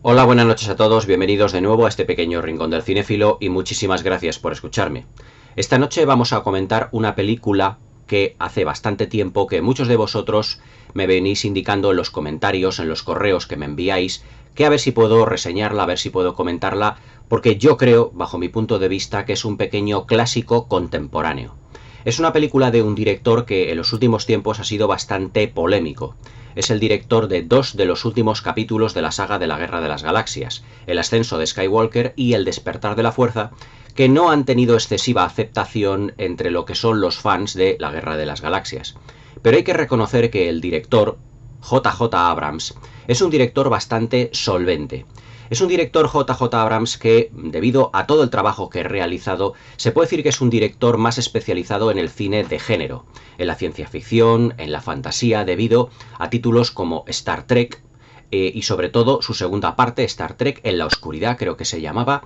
Hola, buenas noches a todos, bienvenidos de nuevo a este pequeño rincón del cinéfilo y muchísimas gracias por escucharme. Esta noche vamos a comentar una película que hace bastante tiempo que muchos de vosotros me venís indicando en los comentarios, en los correos que me enviáis, que a ver si puedo reseñarla, a ver si puedo comentarla, porque yo creo, bajo mi punto de vista, que es un pequeño clásico contemporáneo. Es una película de un director que en los últimos tiempos ha sido bastante polémico. Es el director de dos de los últimos capítulos de la saga de la Guerra de las Galaxias, El ascenso de Skywalker y El despertar de la Fuerza, que no han tenido excesiva aceptación entre lo que son los fans de la Guerra de las Galaxias. Pero hay que reconocer que el director, JJ Abrams, es un director bastante solvente. Es un director JJ Abrams que, debido a todo el trabajo que ha realizado, se puede decir que es un director más especializado en el cine de género, en la ciencia ficción, en la fantasía, debido a títulos como Star Trek y sobre todo su segunda parte, Star Trek en la oscuridad, creo que se llamaba,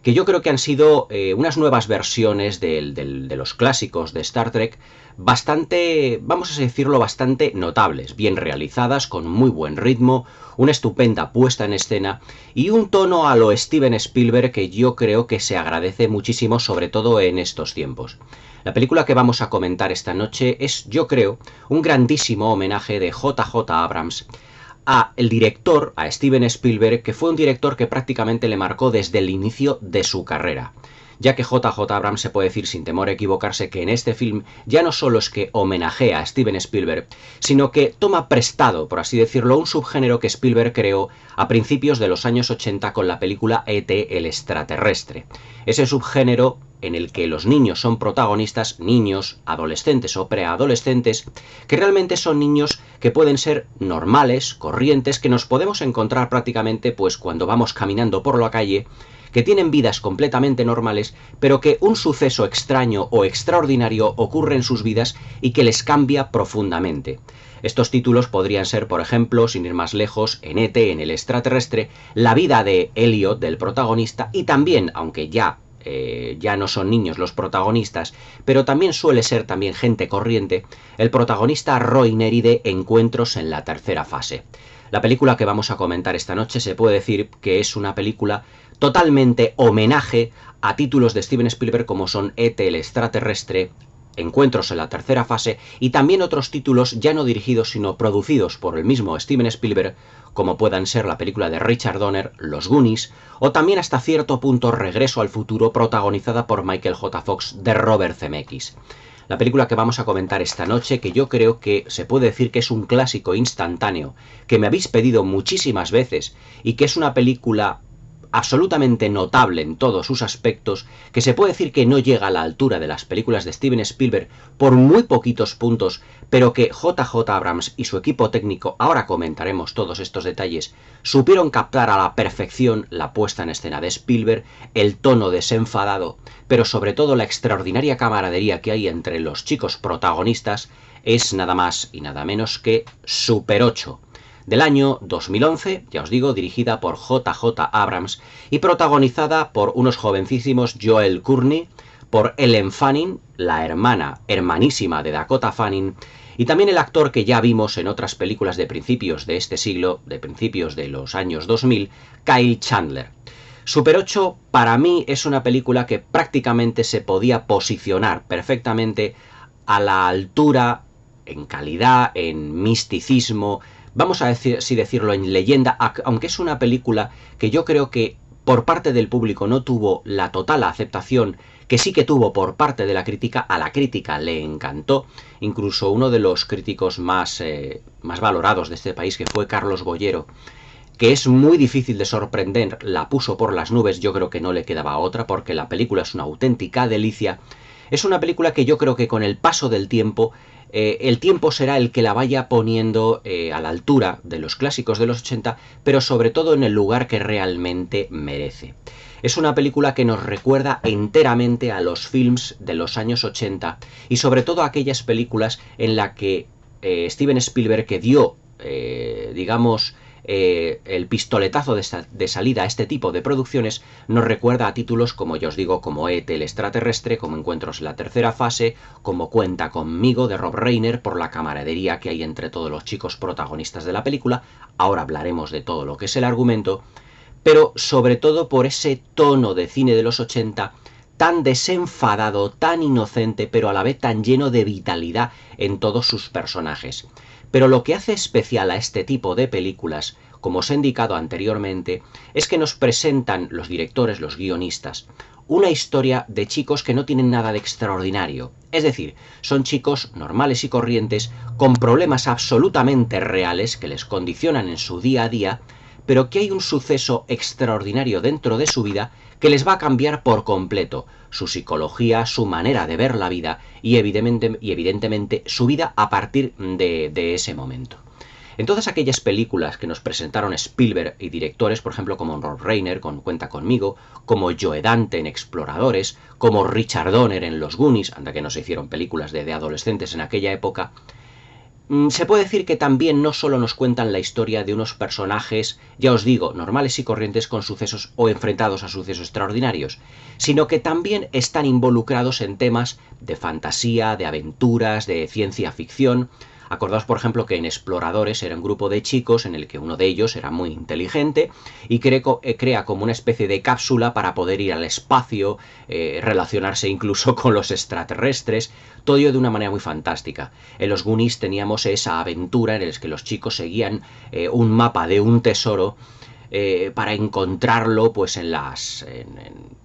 que yo creo que han sido unas nuevas versiones de los clásicos de Star Trek bastante, vamos a decirlo, bastante notables, bien realizadas, con muy buen ritmo, una estupenda puesta en escena y un tono a lo Steven Spielberg que yo creo que se agradece muchísimo, sobre todo en estos tiempos. La película que vamos a comentar esta noche es, yo creo, un grandísimo homenaje de JJ Abrams a el director, a Steven Spielberg, que fue un director que prácticamente le marcó desde el inicio de su carrera, ya que JJ Abrams se puede decir sin temor a equivocarse que en este film ya no solo es que homenajea a Steven Spielberg, sino que toma prestado, por así decirlo, un subgénero que Spielberg creó a principios de los años 80 con la película E.T. el extraterrestre. Ese subgénero en el que los niños son protagonistas, niños, adolescentes o preadolescentes, que realmente son niños que pueden ser normales, corrientes, que nos podemos encontrar prácticamente pues cuando vamos caminando por la calle, que tienen vidas completamente normales, pero que un suceso extraño o extraordinario ocurre en sus vidas y que les cambia profundamente. Estos títulos podrían ser, por ejemplo, sin ir más lejos, en E.T., en el extraterrestre, la vida de Elliot, del protagonista, y también, aunque ya no son niños los protagonistas, pero también suele ser también gente corriente, el protagonista Roy Neri de Encuentros en la tercera fase. La película que vamos a comentar esta noche se puede decir que es una película totalmente homenaje a títulos de Steven Spielberg como son E.T. el extraterrestre, Encuentros en la tercera fase y también otros títulos ya no dirigidos sino producidos por el mismo Steven Spielberg, como puedan ser la película de Richard Donner, Los Goonies, o también hasta cierto punto Regreso al futuro, protagonizada por Michael J. Fox de Robert Zemeckis. La película que vamos a comentar esta noche, que yo creo que se puede decir que es un clásico instantáneo, que me habéis pedido muchísimas veces y que es una película absolutamente notable en todos sus aspectos, que se puede decir que no llega a la altura de las películas de Steven Spielberg por muy poquitos puntos, pero que JJ Abrams y su equipo técnico, ahora comentaremos todos estos detalles, supieron captar a la perfección la puesta en escena de Spielberg, el tono desenfadado, pero sobre todo la extraordinaria camaradería que hay entre los chicos protagonistas, es nada más y nada menos que Super 8, del año 2011, ya os digo, dirigida por JJ Abrams y protagonizada por unos jovencísimos Joel Courtney, por Ellen Fanning, la hermanísima de Dakota Fanning, y también el actor que ya vimos en otras películas de principios de este siglo, de principios de los años 2000, Kyle Chandler. Super 8 para mí es una película que prácticamente se podía posicionar perfectamente a la altura, en calidad, en misticismo, vamos a decir, así decirlo, en leyenda, aunque es una película que yo creo que por parte del público no tuvo la total aceptación que sí que tuvo por parte de la crítica. A la crítica le encantó, incluso uno de los críticos más valorados de este país, que fue Carlos Boyero, que es muy difícil de sorprender, la puso por las nubes. Yo creo que no le quedaba otra, porque la película es una auténtica delicia. Es una película que yo creo que con el paso del tiempo, el tiempo será el que la vaya poniendo a la altura de los clásicos de los 80, pero sobre todo en el lugar que realmente merece. Es una película que nos recuerda enteramente a los films de los años 80 y sobre todo a aquellas películas en las que Steven Spielberg, que dio, digamos, el pistoletazo de salida a este tipo de producciones, nos recuerda a títulos como, ya os digo, como E.T. el extraterrestre, como Encuentros en la tercera fase, como Cuenta conmigo de Rob Reiner, por la camaradería que hay entre todos los chicos protagonistas de la película. Ahora hablaremos de todo lo que es el argumento, pero sobre todo por ese tono de cine de los 80 tan desenfadado, tan inocente, pero a la vez tan lleno de vitalidad en todos sus personajes. Pero lo que hace especial a este tipo de películas, como os he indicado anteriormente, es que nos presentan los directores, los guionistas, una historia de chicos que no tienen nada de extraordinario. Es decir, son chicos normales y corrientes con problemas absolutamente reales que les condicionan en su día a día, pero que hay un suceso extraordinario dentro de su vida que les va a cambiar por completo su psicología, su manera de ver la vida y evidentemente su vida a partir de ese momento. En todas aquellas películas que nos presentaron Spielberg y directores, por ejemplo, como Rob Reiner con Cuenta conmigo, como Joe Dante en Exploradores, como Richard Donner en Los Goonies, anda que no se hicieron películas de adolescentes en aquella época, se puede decir que también no solo nos cuentan la historia de unos personajes, ya os digo, normales y corrientes con sucesos o enfrentados a sucesos extraordinarios, sino que también están involucrados en temas de fantasía, de aventuras, de ciencia ficción. Acordaos, por ejemplo, que en Exploradores era un grupo de chicos en el que uno de ellos era muy inteligente y crea como una especie de cápsula para poder ir al espacio, relacionarse incluso con los extraterrestres, todo ello de una manera muy fantástica. En los Goonies teníamos esa aventura en la que los chicos seguían un mapa de un tesoro para encontrarlo pues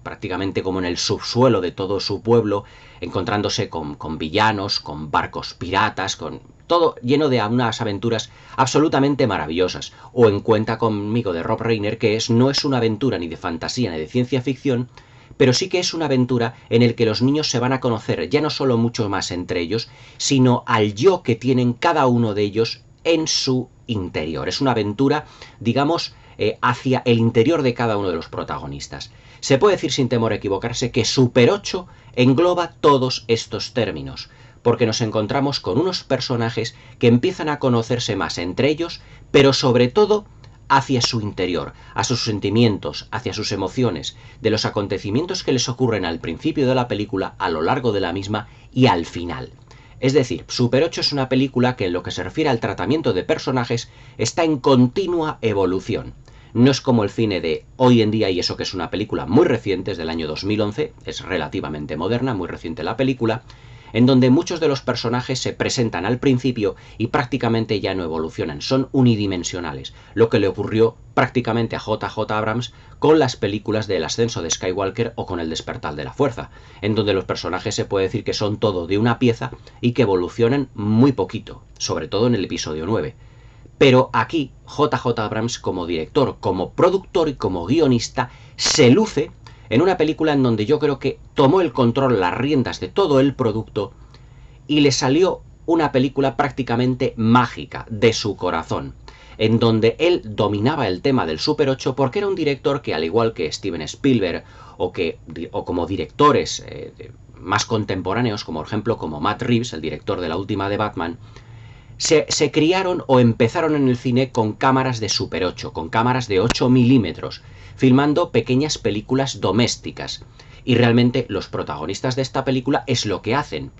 prácticamente como en el subsuelo de todo su pueblo, encontrándose con villanos, con barcos piratas, con todo lleno de unas aventuras absolutamente maravillosas. O en Cuenta conmigo de Rob Reiner, que no es una aventura ni de fantasía ni de ciencia ficción, pero sí que es una aventura en el que los niños se van a conocer ya no solo mucho más entre ellos, sino al yo que tienen cada uno de ellos en su interior. Es una aventura, digamos, hacia el interior de cada uno de los protagonistas. Se puede decir sin temor a equivocarse que Super 8 engloba todos estos términos, porque nos encontramos con unos personajes que empiezan a conocerse más entre ellos, pero sobre todo hacia su interior, a sus sentimientos, hacia sus emociones, de los acontecimientos que les ocurren al principio de la película, a lo largo de la misma y al final. Es decir, Super 8 es una película que en lo que se refiere al tratamiento de personajes está en continua evolución. No es como el cine de hoy en día, y eso que es una película muy reciente, es del año 2011, es relativamente moderna, muy reciente la película, en donde muchos de los personajes se presentan al principio y prácticamente ya no evolucionan, son unidimensionales, lo que le ocurrió prácticamente a J.J. Abrams con las películas del ascenso de Skywalker o con el despertar de la fuerza, en donde los personajes se puede decir que son todo de una pieza y que evolucionan muy poquito, sobre todo en el episodio 9. Pero aquí J.J. Abrams como director, como productor y como guionista se luce en una película en donde yo creo que tomó el control, las riendas de todo el producto y le salió una película prácticamente mágica de su corazón, en donde él dominaba el tema del Super 8 porque era un director que, al igual que Steven Spielberg o como directores más contemporáneos, como por ejemplo como Matt Reeves, el director de la última de Batman, se criaron o empezaron en el cine con cámaras de Super 8, con cámaras de 8 milímetros, filmando pequeñas películas domésticas. Y realmente los protagonistas de esta película es lo que hacen.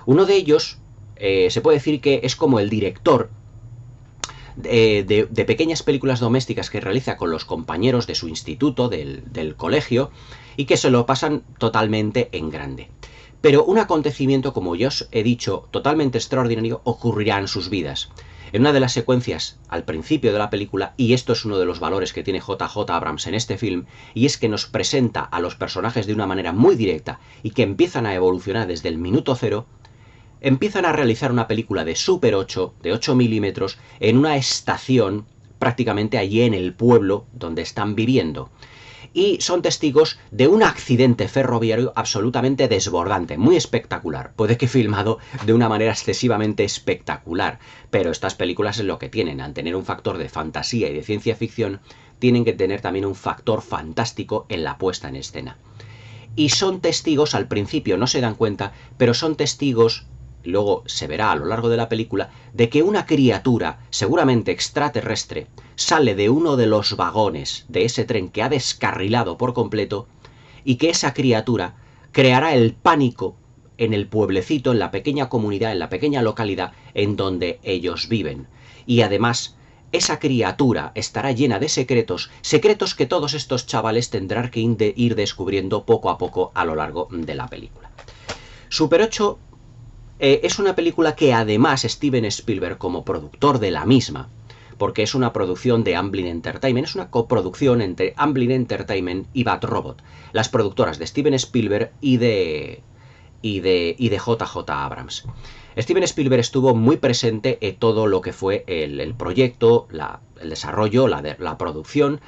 Uno de ellos se puede decir que es como el director de pequeñas películas domésticas que realiza con los compañeros de su instituto, del colegio, y que se lo pasan totalmente en grande. Pero un acontecimiento, como ya os he dicho, totalmente extraordinario ocurrirá en sus vidas. En una de las secuencias al principio de la película, y esto es uno de los valores que tiene J.J. Abrams en este film, y es que nos presenta a los personajes de una manera muy directa y que empiezan a evolucionar desde el minuto cero, empiezan a realizar una película de Super 8, de 8 milímetros, en una estación prácticamente allí en el pueblo donde están viviendo. Y son testigos de un accidente ferroviario absolutamente desbordante, muy espectacular. Puede que filmado de una manera excesivamente espectacular, pero estas películas es lo que tienen. Al tener un factor de fantasía y de ciencia ficción, tienen que tener también un factor fantástico en la puesta en escena. Y son testigos, al principio no se dan cuenta, pero son testigos, luego se verá a lo largo de la película, de que una criatura, seguramente extraterrestre, sale de uno de los vagones de ese tren que ha descarrilado por completo y que esa criatura creará el pánico en el pueblecito, en la pequeña comunidad, en la pequeña localidad en donde ellos viven. Y además esa criatura estará llena de secretos, secretos que todos estos chavales tendrán que ir descubriendo poco a poco a lo largo de la película. Super 8 es una película que además Steven Spielberg, como productor de la misma, porque es una producción de Amblin Entertainment, es una coproducción entre Amblin Entertainment y Bad Robot, las productoras de Steven Spielberg y de J.J. Abrams. Steven Spielberg estuvo muy presente en todo lo que fue el proyecto, el desarrollo, la producción,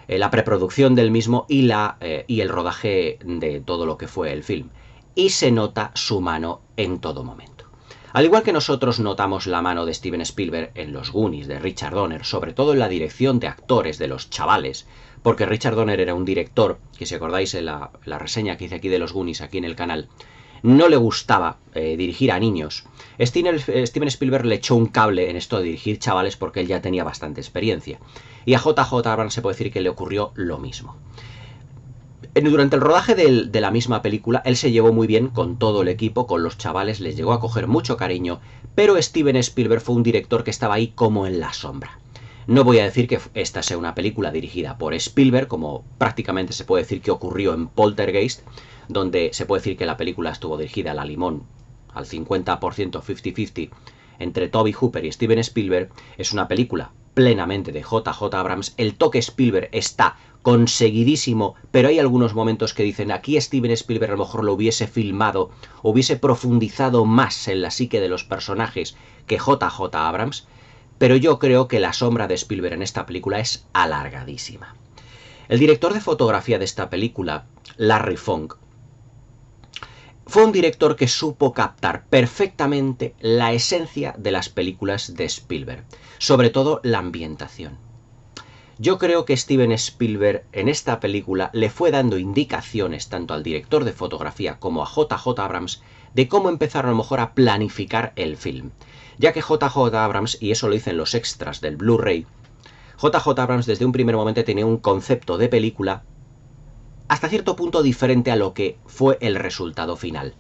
la preproducción del mismo y el rodaje de todo lo que fue el film. Y se nota su mano en todo momento. Al igual que nosotros notamos la mano de Steven Spielberg en Los Goonies de Richard Donner, sobre todo en la dirección de actores de los chavales, porque Richard Donner era un director, que si acordáis en la reseña que hice aquí de Los Goonies, aquí en el canal, no le gustaba dirigir a niños. Steven Spielberg le echó un cable en esto de dirigir chavales porque él ya tenía bastante experiencia. Y a J.J. Abrams se puede decir que le ocurrió lo mismo. Durante el rodaje de la misma película, él se llevó muy bien con todo el equipo, con los chavales, les llegó a coger mucho cariño, pero Steven Spielberg fue un director que estaba ahí como en la sombra. No voy a decir que esta sea una película dirigida por Spielberg, como prácticamente se puede decir que ocurrió en Poltergeist, donde se puede decir que la película estuvo dirigida a la limón, al 50% 50-50, entre Tobe Hooper y Steven Spielberg. Es una película plenamente de J.J. Abrams. El toque Spielberg está conseguidísimo, pero hay algunos momentos que dicen aquí Steven Spielberg a lo mejor lo hubiese filmado, hubiese profundizado más en la psique de los personajes que J.J. Abrams, pero yo creo que la sombra de Spielberg en esta película es alargadísima. El director de fotografía de esta película, Larry Fong, fue un director que supo captar perfectamente la esencia de las películas de Spielberg, sobre todo la ambientación. Yo creo que Steven Spielberg en esta película le fue dando indicaciones tanto al director de fotografía como a J.J. Abrams de cómo empezar a lo mejor a planificar el film, ya que J.J. Abrams, y eso lo dicen los extras del Blu-ray, J.J. Abrams desde un primer momento tenía un concepto de película hasta cierto punto diferente a lo que fue el resultado final.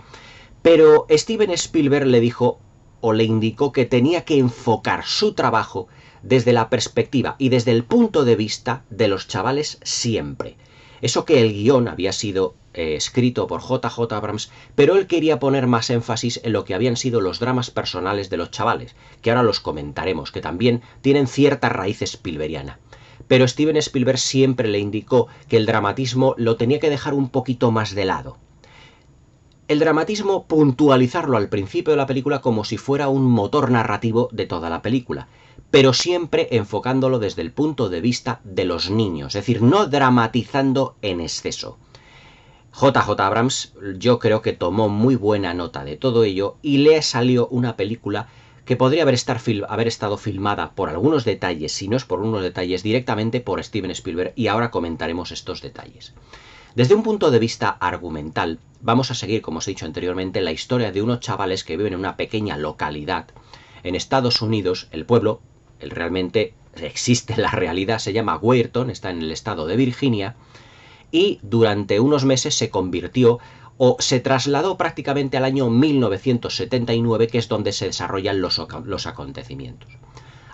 Pero Steven Spielberg le dijo o le indicó que tenía que enfocar su trabajo desde la perspectiva y desde el punto de vista de los chavales siempre. Eso que el guión había sido escrito por J.J. Abrams, pero él quería poner más énfasis en lo que habían sido los dramas personales de los chavales, que ahora los comentaremos, que también tienen cierta raíz spielbergiana. Pero Steven Spielberg siempre le indicó que el dramatismo lo tenía que dejar un poquito más de lado. El dramatismo puntualizarlo al principio de la película como si fuera un motor narrativo de toda la película, pero siempre enfocándolo desde el punto de vista de los niños, es decir, no dramatizando en exceso. J.J. Abrams yo creo que tomó muy buena nota de todo ello y le salió una película que podría haber estado filmada por algunos detalles, si no es por unos detalles, directamente por Steven Spielberg, y ahora comentaremos estos detalles. Desde un punto de vista argumental, vamos a seguir, como os he dicho anteriormente, la historia de unos chavales que viven en una pequeña localidad en Estados Unidos. El pueblo, realmente existe en la realidad, se llama Weirton, está en el estado de Virginia, y durante unos meses se convirtió o se trasladó prácticamente al año 1979, que es donde se desarrollan los acontecimientos.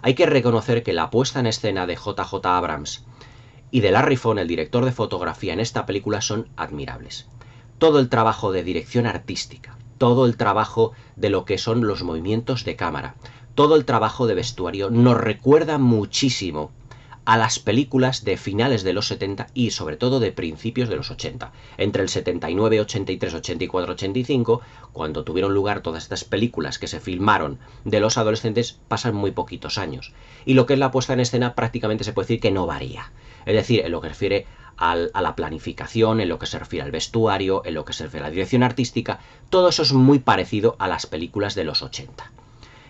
Hay que reconocer que la puesta en escena de J.J. Abrams y de Larry Fong, el director de fotografía en esta película, son admirables. Todo el trabajo de dirección artística, todo el trabajo de lo que son los movimientos de cámara, todo el trabajo de vestuario nos recuerda muchísimo a las películas de finales de los 70 y sobre todo de principios de los 80. Entre el 79, 83, 84, 85, cuando tuvieron lugar todas estas películas que se filmaron de los adolescentes, pasan muy poquitos años. Y lo que es la puesta en escena prácticamente se puede decir que no varía. Es decir, en lo que refiere a la planificación, en lo que se refiere al vestuario, en lo que se refiere a la dirección artística, todo eso es muy parecido a las películas de los 80.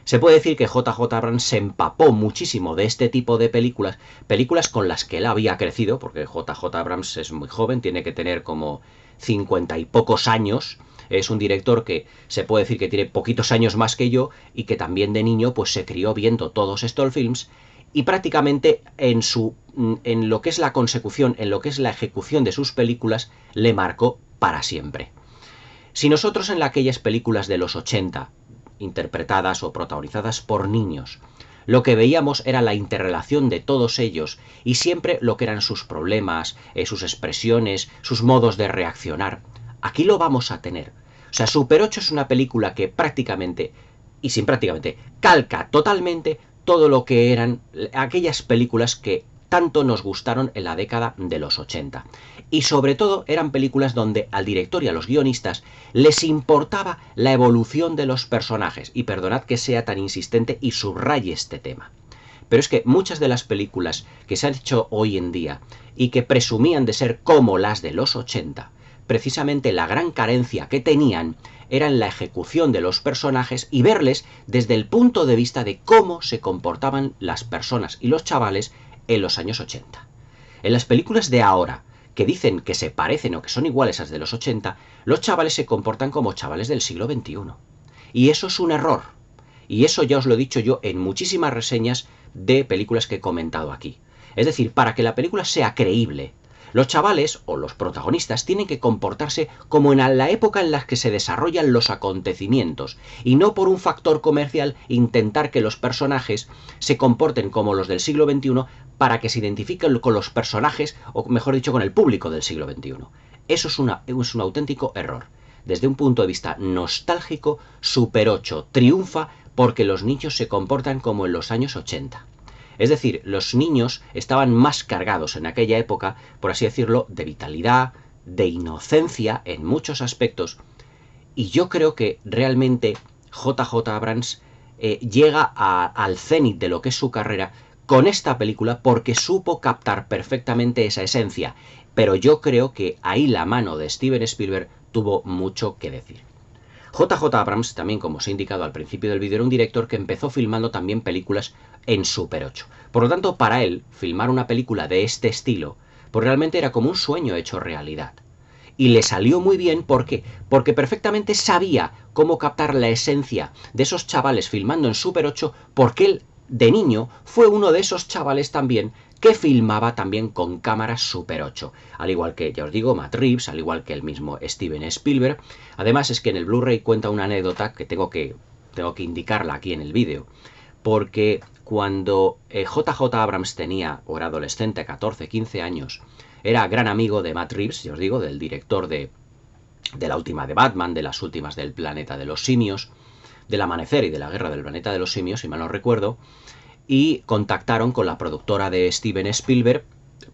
Se puede decir que J.J. Abrams se empapó muchísimo de este tipo de películas, películas con las que él había crecido, porque J.J. Abrams es muy joven, tiene que tener como 50 y pocos años, es un director que se puede decir que tiene poquitos años más que yo y que también de niño pues se crió viendo todos estos films y prácticamente en lo que es la consecución, en lo que es la ejecución de sus películas, le marcó para siempre. Si nosotros en aquellas películas de los 80, interpretadas o protagonizadas por niños, Lo que veíamos era la interrelación de todos ellos y siempre lo que eran sus problemas, sus expresiones, sus modos de reaccionar. Aquí lo vamos a tener. O sea, Super 8 es una película que prácticamente, y sin prácticamente, calca totalmente todo lo que eran aquellas películas que tanto nos gustaron en la década de los 80. Y sobre todo eran películas donde al director y a los guionistas les importaba la evolución de los personajes. Y perdonad que sea tan insistente y subraye este tema. Pero es que muchas de las películas que se han hecho hoy en día y que presumían de ser como las de los 80, precisamente la gran carencia que tenían era en la ejecución de los personajes y verles desde el punto de vista de cómo se comportaban las personas y los chavales en los años 80. En las películas de ahora, que dicen que se parecen o que son iguales a las de los 80, los chavales se comportan como chavales del siglo XXI. Y eso es un error. Y eso ya os lo he dicho yo en muchísimas reseñas de películas que he comentado aquí. Es decir, para que la película sea creíble, los chavales o los protagonistas tienen que comportarse como en la época en la que se desarrollan los acontecimientos y no por un factor comercial intentar que los personajes se comporten como los del siglo XXI para que se identifiquen con los personajes o mejor dicho con el público del siglo XXI. Eso es un auténtico error. Desde un punto de vista nostálgico, Super 8 triunfa porque los niños se comportan como en los años 80. Es decir, los niños estaban más cargados en aquella época, por así decirlo, de vitalidad, de inocencia en muchos aspectos. Y yo creo que realmente JJ Abrams llega al cenit de lo que es su carrera con esta película porque supo captar perfectamente esa esencia. Pero yo creo que ahí la mano de Steven Spielberg tuvo mucho que decir. JJ Abrams, también como os he indicado al principio del vídeo, era un director que empezó filmando también películas en Super 8. Por lo tanto, para él, filmar una película de este estilo, pues realmente era como un sueño hecho realidad. Y le salió muy bien, ¿por qué? Porque perfectamente sabía cómo captar la esencia de esos chavales filmando en Super 8, porque él, de niño, fue uno de esos chavales también que filmaba también con cámaras Super 8, al igual que, ya os digo, Matt Reeves, al igual que el mismo Steven Spielberg. Además es que en el Blu-ray cuenta una anécdota que tengo que indicarla aquí en el vídeo, porque cuando JJ Abrams tenía, o era adolescente, 14, 15 años, era gran amigo de Matt Reeves, ya os digo, del director de la última de Batman, de las últimas del Planeta de los Simios, del Amanecer y de la Guerra del Planeta de los Simios, si mal no recuerdo, y contactaron con la productora de Steven Spielberg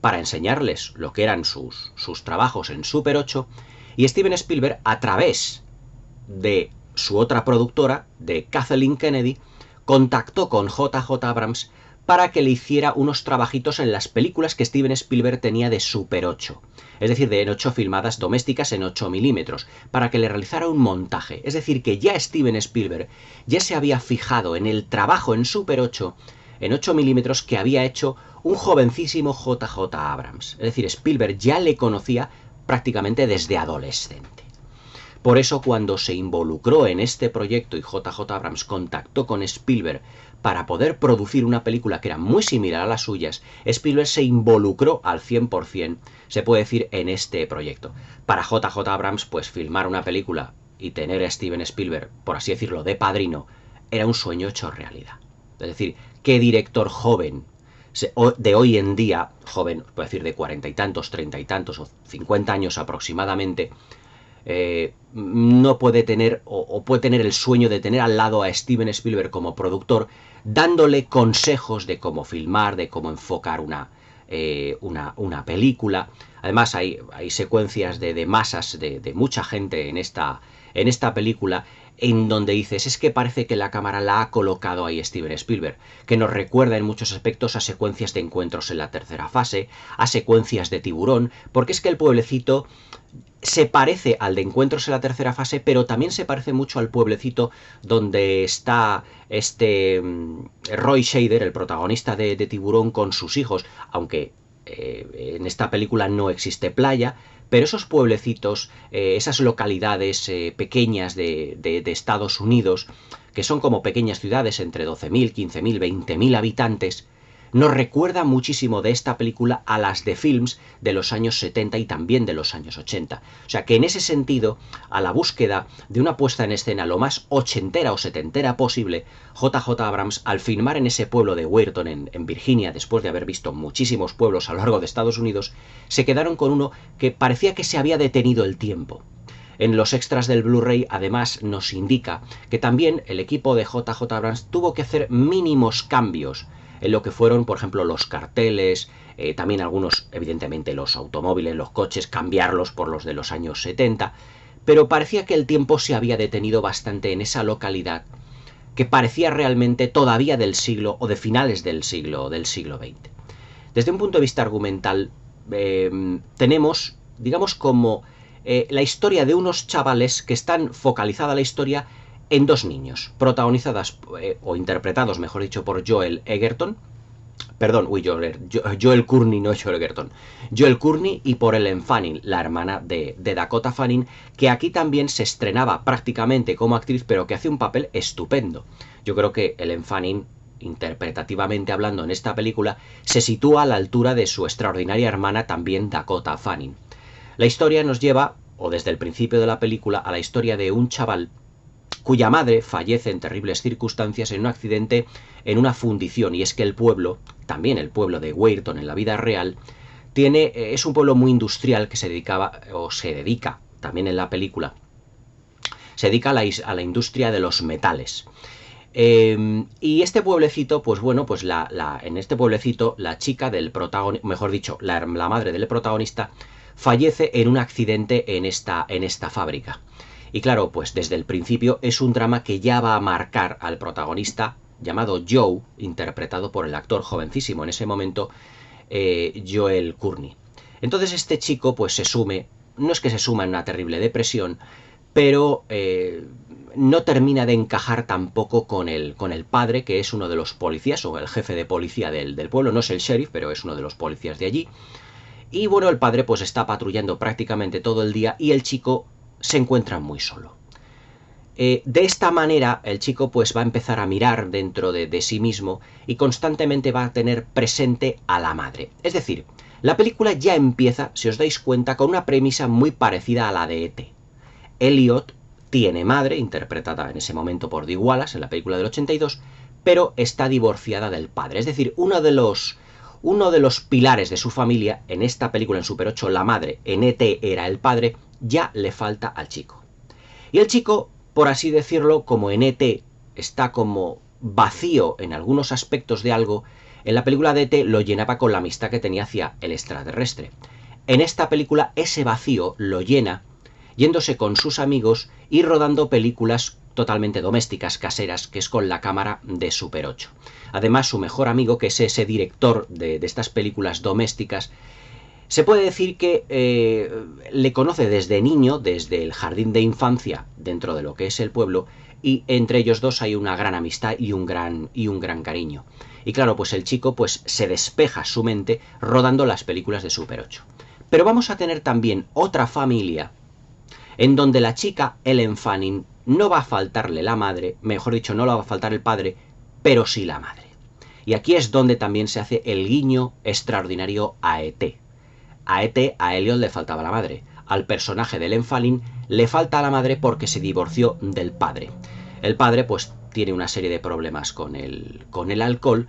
para enseñarles lo que eran sus trabajos en Super 8, y Steven Spielberg, a través de su otra productora, de Kathleen Kennedy, contactó con JJ Abrams para que le hiciera unos trabajitos en las películas que Steven Spielberg tenía de Super 8, es decir, de 8 filmadas domésticas en 8 milímetros, para que le realizara un montaje. Es decir, que ya Steven Spielberg ya se había fijado en el trabajo en Super 8, en 8 milímetros que había hecho un jovencísimo JJ Abrams. Es decir, Spielberg ya le conocía prácticamente desde adolescente. Por eso cuando se involucró en este proyecto y JJ Abrams contactó con Spielberg para poder producir una película que era muy similar a las suyas, Spielberg se involucró al 100%, se puede decir, en este proyecto. Para JJ Abrams, pues filmar una película y tener a Steven Spielberg, por así decirlo, de padrino, era un sueño hecho realidad. Es decir, ¿qué director joven de hoy en día, joven, puedo decir de 40 y tantos, 30 y tantos o 50 años aproximadamente, no puede tener o puede tener el sueño de tener al lado a Steven Spielberg como productor, dándole consejos de cómo filmar, de cómo enfocar una película? Además hay secuencias de masas de mucha gente en esta película, en donde dices, es que parece que la cámara la ha colocado ahí Steven Spielberg, que nos recuerda en muchos aspectos a secuencias de Encuentros en la tercera fase, a secuencias de Tiburón, porque es que el pueblecito se parece al de Encuentros en la tercera fase, pero también se parece mucho al pueblecito donde está Roy Scheider, el protagonista de Tiburón, con sus hijos, aunque en esta película no existe playa, pero esos pueblecitos, esas localidades pequeñas de Estados Unidos, que son como pequeñas ciudades entre 12.000, 15.000, 20.000 habitantes, nos recuerda muchísimo de esta película a las de films de los años 70 y también de los años 80. O sea que en ese sentido, a la búsqueda de una puesta en escena lo más ochentera o setentera posible, JJ Abrams, al filmar en ese pueblo de Weirton, en Virginia, después de haber visto muchísimos pueblos a lo largo de Estados Unidos, se quedaron con uno que parecía que se había detenido el tiempo. En los extras del Blu-ray además nos indica que también el equipo de JJ Abrams tuvo que hacer mínimos cambios en lo que fueron, por ejemplo, los carteles, también algunos, evidentemente, los automóviles, los coches, cambiarlos por los de los años 70, pero parecía que el tiempo se había detenido bastante en esa localidad, que parecía realmente todavía del siglo, o de finales del siglo XX. Desde un punto de vista argumental, tenemos, digamos, como la historia de unos chavales que están focalizada la historia en dos niños, protagonizadas o interpretados, mejor dicho, por Joel Edgerton, Joel Courtney, no Joel Edgerton, Joel Courtney, y por Ellen Fanning, la hermana de Dakota Fanning, que aquí también se estrenaba prácticamente como actriz, pero que hace un papel estupendo. Yo creo que Ellen Fanning, interpretativamente hablando en esta película, se sitúa a la altura de su extraordinaria hermana también Dakota Fanning. La historia nos lleva, o desde el principio de la película, a la historia de un chaval cuya madre fallece en terribles circunstancias en un accidente en una fundición, y es que el pueblo, también el pueblo de Weirton en la vida real, es un pueblo muy industrial que se dedica, también en la película, se dedica a la industria de los metales. Y este pueblecito, pues bueno, pues en este pueblecito la chica del protagonista, mejor dicho, la madre del protagonista, fallece en un accidente en esta fábrica. Y claro, pues desde el principio es un drama que ya va a marcar al protagonista llamado Joe, interpretado por el actor jovencísimo en ese momento, Joel Courtney. Entonces este chico pues no es que se suma en una terrible depresión, pero no termina de encajar tampoco con el padre, que es uno de los policías, o el jefe de policía del pueblo. No es el sheriff, pero es uno de los policías de allí. Y bueno, el padre pues está patrullando prácticamente todo el día y el chico se encuentra muy solo. De esta manera el chico pues va a empezar a mirar dentro de sí mismo y constantemente va a tener presente a la madre. Es decir, la película ya empieza, si os dais cuenta, con una premisa muy parecida a la de E.T. Elliot tiene madre, interpretada en ese momento por Dee Wallace en la película del 82, pero está divorciada del padre. Es decir, uno de los pilares de su familia, en esta película en Super 8, la madre, en E.T. era el padre, ya le falta al chico. Y el chico, por así decirlo, como en E.T. está como vacío en algunos aspectos de algo, en la película de E.T. lo llenaba con la amistad que tenía hacia el extraterrestre. En esta película ese vacío lo llena yéndose con sus amigos y rodando películas totalmente domésticas, caseras, que es con la cámara de Super 8. Además, su mejor amigo, que es ese director de estas películas domésticas, se puede decir que le conoce desde niño, desde el jardín de infancia, dentro de lo que es el pueblo, y entre ellos dos hay una gran amistad y un gran cariño. Y claro, pues el chico pues se despeja su mente rodando las películas de Super 8. Pero vamos a tener también otra familia en donde la chica, Ellen Fanning, no va a faltarle la madre, mejor dicho, no le va a faltar el padre, pero sí la madre. Y aquí es donde también se hace el guiño extraordinario a E.T. A E.T., a Elliot le faltaba la madre. Al personaje de Ellen Fanning le falta la madre porque se divorció del padre. El padre pues tiene una serie de problemas con el alcohol,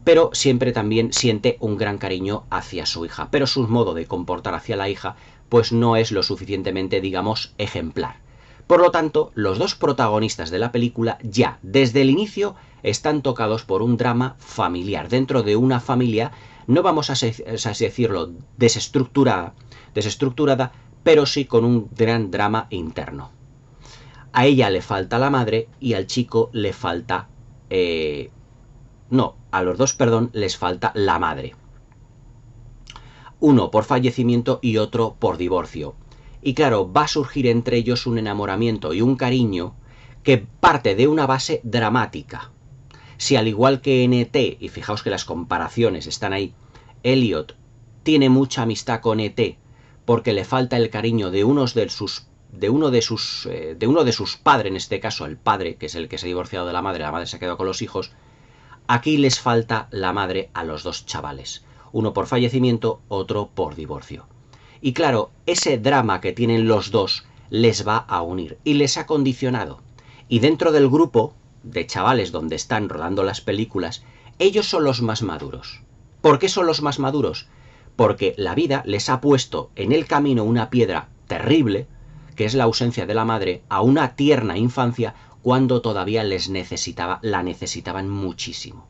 pero siempre también siente un gran cariño hacia su hija. Pero su modo de comportar hacia la hija pues no es lo suficientemente, digamos, ejemplar. Por lo tanto, los dos protagonistas de la película ya desde el inicio están tocados por un drama familiar. Dentro de una familia, no vamos a decirlo desestructurada, pero sí con un gran drama interno. A ella le falta la madre y al chico le falta... a los dos, les falta la madre. Uno por fallecimiento y otro por divorcio. Y claro, va a surgir entre ellos un enamoramiento y un cariño que parte de una base dramática. Si al igual que en E.T., y fijaos que las comparaciones están ahí, Elliot tiene mucha amistad con E.T. porque le falta el cariño de uno de sus padres, en este caso el padre, que es el que se ha divorciado de la madre se ha quedado con los hijos. Aquí les falta la madre a los dos chavales, uno por fallecimiento, otro por divorcio. Y claro, ese drama que tienen los dos les va a unir y les ha condicionado. Y dentro del grupo de chavales donde están rodando las películas, ellos son los más maduros. ¿Por qué son los más maduros? Porque la vida les ha puesto en el camino una piedra terrible, que es la ausencia de la madre, a una tierna infancia cuando todavía la necesitaban muchísimo.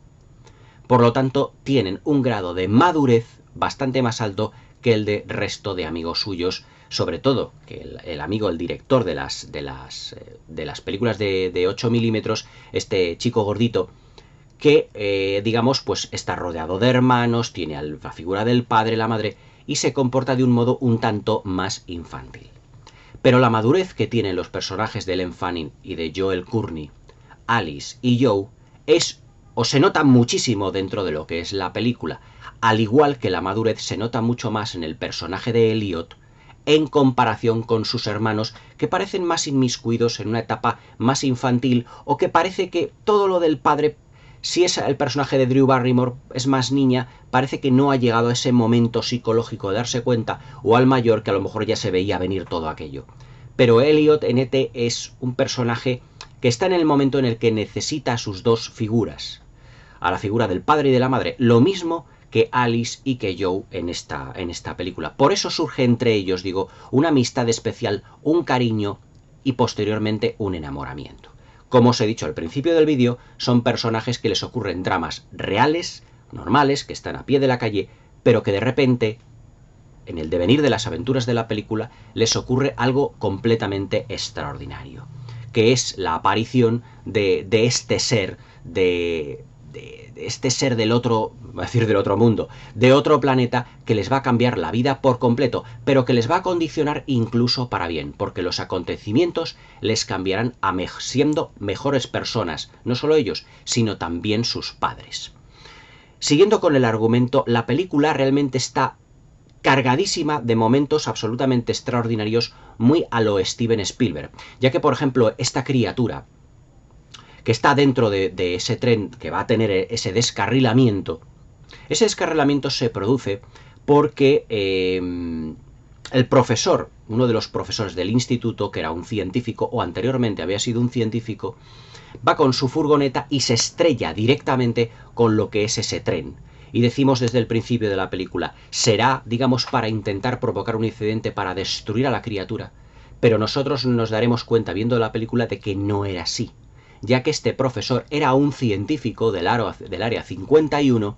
Por lo tanto, tienen un grado de madurez bastante más alto que el de resto de amigos suyos, sobre todo que el amigo, el director de las películas de 8 milímetros, este chico gordito, que, digamos, pues está rodeado de hermanos, tiene la figura del padre, la madre, y se comporta de un modo un tanto más infantil. Pero la madurez que tienen los personajes de Ellen Fanning y de Joel Courtney, Alice y Joe, se nota muchísimo dentro de lo que es la película, al igual que la madurez se nota mucho más en el personaje de Elliot en comparación con sus hermanos, que parecen más inmiscuidos en una etapa más infantil, o que parece que todo lo del padre, si es el personaje de Drew Barrymore, es más niña, parece que no ha llegado a ese momento psicológico de darse cuenta, o al mayor, que a lo mejor ya se veía venir todo aquello. Pero Elliot en E.T. es un personaje que está en el momento en el que necesita a sus dos figuras, a la figura del padre y de la madre, lo mismo que Alice y que Joe en esta película. Por eso surge entre ellos, digo, una amistad especial, un cariño y posteriormente un enamoramiento. Como os he dicho al principio del vídeo, son personajes que les ocurren dramas reales, normales, que están a pie de la calle, pero que de repente, en el devenir de las aventuras de la película, les ocurre algo completamente extraordinario, que es la aparición de este ser, de este ser del otro, voy a decir del otro mundo, de otro planeta, que les va a cambiar la vida por completo, pero que les va a condicionar incluso para bien, porque los acontecimientos les cambiarán siendo mejores personas, no solo ellos, sino también sus padres. Siguiendo con el argumento, la película realmente está cargadísima de momentos absolutamente extraordinarios, muy a lo Steven Spielberg, ya que, por ejemplo, esta criatura que está dentro de ese tren que va a tener ese descarrilamiento se produce porque el profesor, uno de los profesores del instituto, que era un científico, o anteriormente había sido un científico, va con su furgoneta y se estrella directamente con lo que es ese tren. Y decimos desde el principio de la película, será, digamos, para intentar provocar un incidente para destruir a la criatura. Pero nosotros nos daremos cuenta, viendo la película, de que no era así, ya que este profesor era un científico del área 51,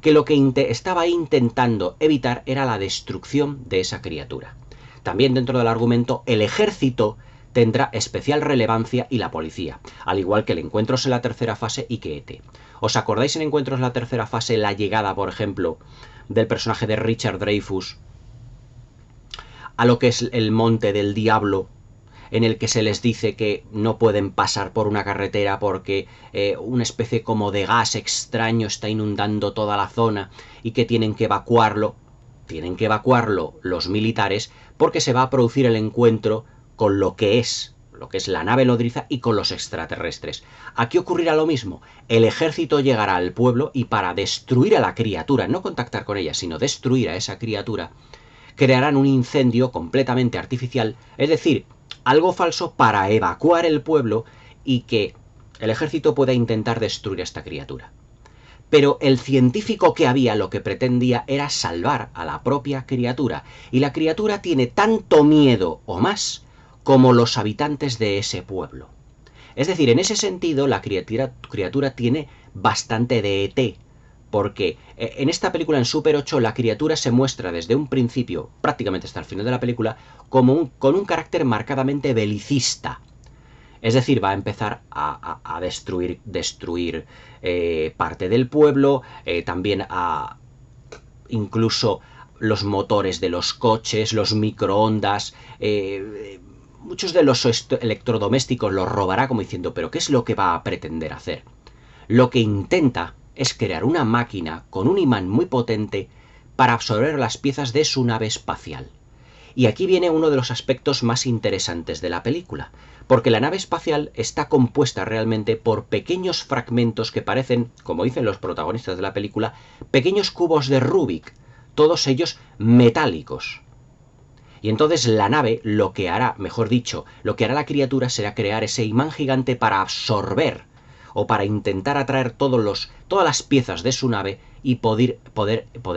que lo que estaba intentando evitar era la destrucción de esa criatura. También dentro del argumento, el ejército tendrá especial relevancia y la policía, al igual que el Encuentros en la tercera fase y que E.T. ¿Os acordáis en Encuentros en la tercera fase la llegada, por ejemplo, del personaje de Richard Dreyfuss a lo que es el Monte del Diablo, en el que se les dice que no pueden pasar por una carretera porque una especie como de gas extraño está inundando toda la zona y que tienen que evacuarlo los militares, porque se va a producir el encuentro con lo que es la nave nodriza y con los extraterrestres? Aquí ocurrirá lo mismo. El ejército llegará al pueblo y, para destruir a la criatura, no contactar con ella, sino destruir a esa criatura, crearán un incendio completamente artificial, es decir, algo falso, para evacuar el pueblo y que el ejército pueda intentar destruir a esta criatura. Pero el científico que había lo que pretendía era salvar a la propia criatura, y la criatura tiene tanto miedo o más como los habitantes de ese pueblo. Es decir, en ese sentido la criatura tiene bastante de E.T., porque en esta película, en Super 8, la criatura se muestra desde un principio, prácticamente hasta el final de la película, con un carácter marcadamente belicista. Es decir, va a empezar a destruir parte del pueblo, también incluso los motores de los coches, los microondas, muchos de los electrodomésticos los robará, como diciendo, ¿pero qué es lo que va a pretender hacer? Lo que intenta es crear una máquina con un imán muy potente para absorber las piezas de su nave espacial. Y aquí viene uno de los aspectos más interesantes de la película, porque la nave espacial está compuesta realmente por pequeños fragmentos que parecen, como dicen los protagonistas de la película, pequeños cubos de Rubik, todos ellos metálicos. Y entonces la nave lo que hará, mejor dicho, lo que hará la criatura será crear ese imán gigante para absorber o para intentar atraer todas las piezas de su nave y poder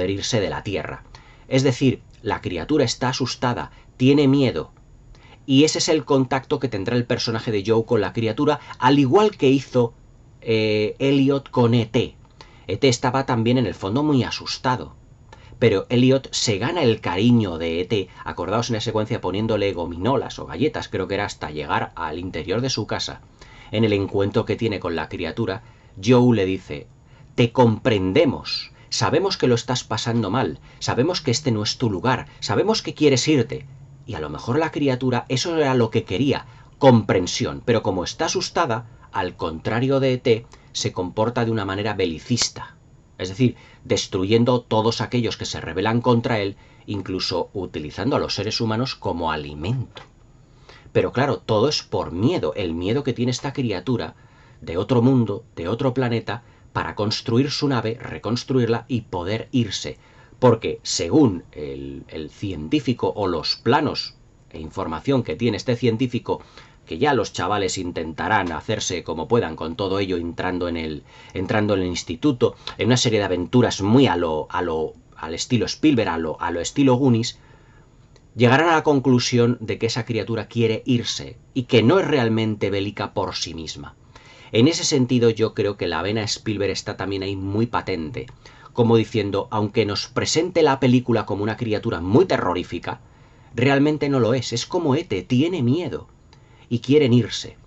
irse de la Tierra. Es decir, la criatura está asustada, tiene miedo, y ese es el contacto que tendrá el personaje de Joe con la criatura, al igual que hizo Elliot con E.T. E.T. estaba también en el fondo muy asustado, pero Elliot se gana el cariño de E.T., acordaos en la secuencia poniéndole gominolas o galletas, creo que era, hasta llegar al interior de su casa. En el encuentro que tiene con la criatura, Joe le dice: te comprendemos, sabemos que lo estás pasando mal, sabemos que este no es tu lugar, sabemos que quieres irte. Y a lo mejor la criatura eso era lo que quería, comprensión, pero como está asustada, al contrario de E.T., se comporta de una manera belicista, es decir, destruyendo todos aquellos que se rebelan contra él, incluso utilizando a los seres humanos como alimento. Pero claro, todo es por miedo, el miedo que tiene esta criatura de otro mundo, de otro planeta, para construir su nave, reconstruirla y poder irse. Porque según el científico o los planos e información que tiene este científico, que ya los chavales intentarán hacerse como puedan con todo ello entrando en el instituto, en una serie de aventuras muy al estilo Spielberg, a lo estilo Goonies, llegarán a la conclusión de que esa criatura quiere irse y que no es realmente bélica por sí misma. En ese sentido yo creo que la vena Spielberg está también ahí muy patente, como diciendo, aunque nos presente la película como una criatura muy terrorífica, realmente no lo es como E.T., tiene miedo y quieren irse.